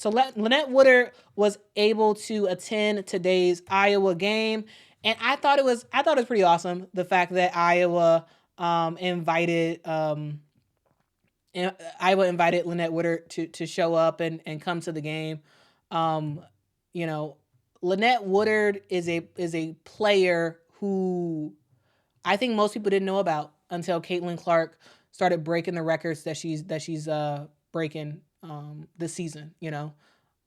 So Lynette Woodard was able to attend today's Iowa game, and I thought it was pretty awesome, the fact that Iowa invited Lynette Woodard to show up and come to the game. You know, Lynette Woodard is a player who I think most people didn't know about until Caitlin Clark started breaking the records that she's breaking this season.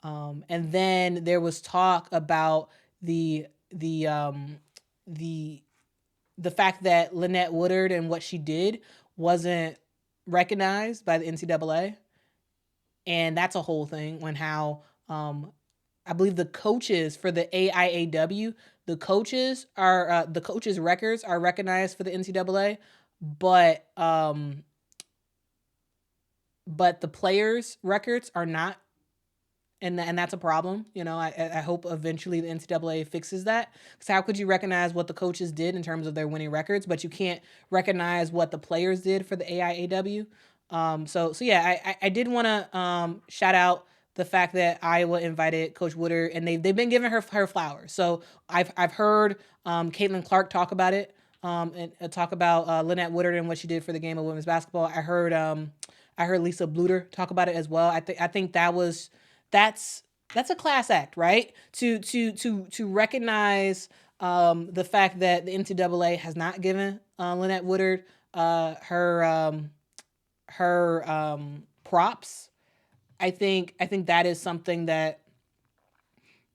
And then there was talk about the fact that Lynette Woodard and what she did wasn't recognized by the NCAA, and that's a whole thing. When how I believe the coaches for the AIAW, the coaches records are recognized for the NCAA, but the players' records are not. And that's a problem. I hope eventually the NCAA fixes that. Because how could you recognize what the coaches did in terms of their winning records, but you can't recognize what the players did for the AIAW? So yeah, I did want to shout out the fact that Iowa invited Coach Woodard, and they've been giving her flowers. So I've heard Caitlin Clark talk about it, and talk about Lynette Woodard and what she did for the game of women's basketball. I heard Lisa Bluter talk about it as well. I think that's a class act, right? To recognize the fact that the NCAA has not given Lynette Woodard her props. I think that is something that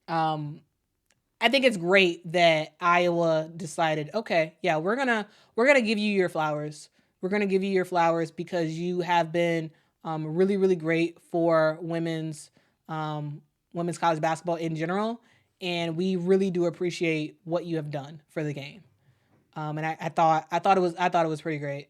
I think it's great that Iowa decided, okay, yeah, we're gonna give you your flowers. We're gonna give you your flowers because you have been really, really great for women's college basketball in general, and we really do appreciate what you have done for the game. And I thought it was pretty great.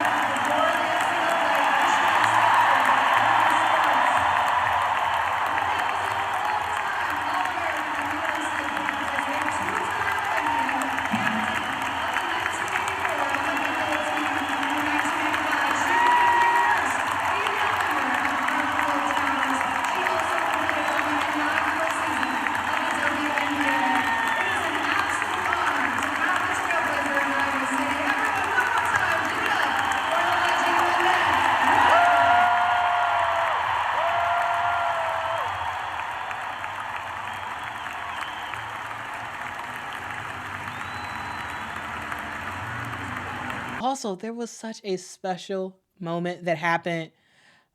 Also, there was such a special moment that happened.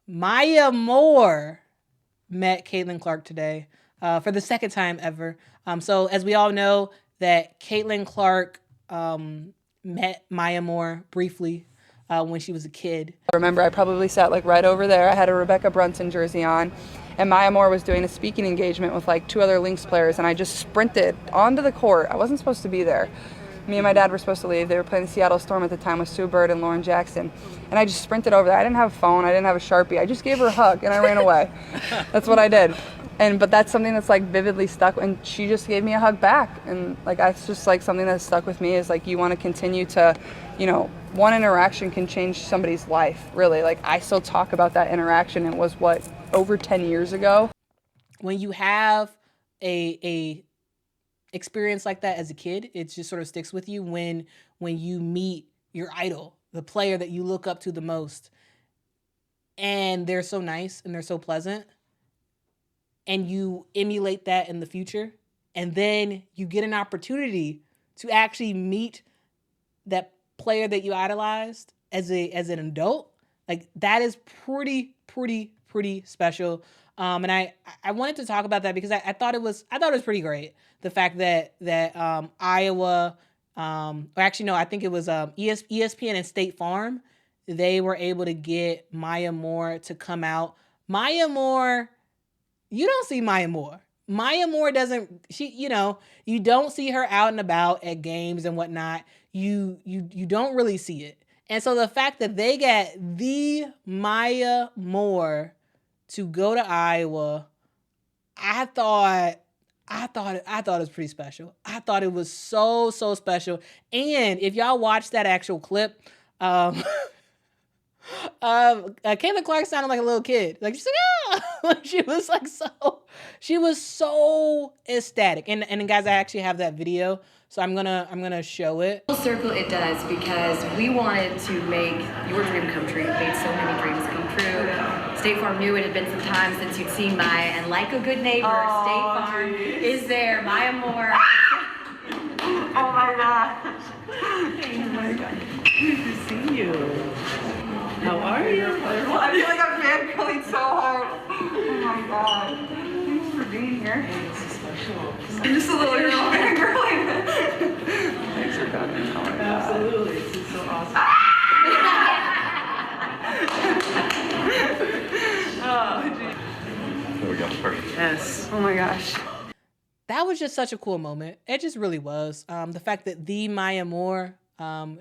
Maya Moore met Caitlin Clark today for the second time ever. So as we all know, that Caitlin Clark met Maya Moore briefly when she was a kid. I remember I probably sat right over there. I had a Rebecca Brunson jersey on, and Maya Moore was doing a speaking engagement with 2 other Lynx players, and I just sprinted onto the court. I wasn't supposed to be there. Me and my dad were supposed to leave. They were playing the Seattle Storm at the time with Sue Bird and Lauren Jackson. And I just sprinted over there. I didn't have a phone. I didn't have a Sharpie. I just gave her a hug, and I ran away. That's what I did. But that's something that's vividly stuck, and she just gave me a hug back. And that's just something that's stuck with me is you want to continue to, one interaction can change somebody's life, really. I still talk about that interaction. It was over 10 years ago. When you have a experience like that as a kid, it just sort of sticks with you when you meet your idol, the player that you look up to the most, and they're so nice and they're so pleasant, and you emulate that in the future, and then you get an opportunity to actually meet that player that you idolized as an adult. That is pretty special. And I wanted to talk about that because I thought it was pretty great. The fact that Iowa, or actually no, I think it was ESPN and State Farm, they were able to get Maya Moore to come out. Maya Moore, you don't see Maya Moore. Maya Moore doesn't. You don't see her out and about at games and whatnot. You don't really see it. And so the fact that they got the Maya Moore to go to Iowa, I thought it was pretty special. I thought it was so special. And if y'all watch that actual clip, Caitlin Clark sounded like a little kid. Like she's like, ah! Like she was so ecstatic. And guys, I actually have that video, so I'm gonna show it. Full circle it does, because we wanted to make your dream come true. It made so many dreams come true. State Farm knew it had been some time since you'd seen Maya, and like a good neighbor, State Farm is there. Maya Moore. Oh my gosh. Oh my God. Good to see you. How are you? Well, I feel like I'm fangirling so hard. Oh my God. Thanks for being here. This is special. I'm just a little girl fangirling. Thanks for coming. Oh my God. Absolutely. This is so awesome. Oh, geez. There we go. Perfect. Yes. Oh my gosh. That was just such a cool moment. It just really was. The fact that the Maya Moore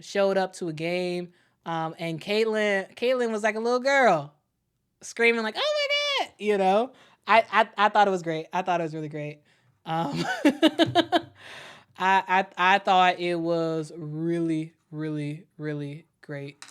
showed up to a game, and Caitlin was like a little girl, screaming like, "Oh my God!" You know, I thought it was great. I thought it was really great. I thought it was really, really, really great.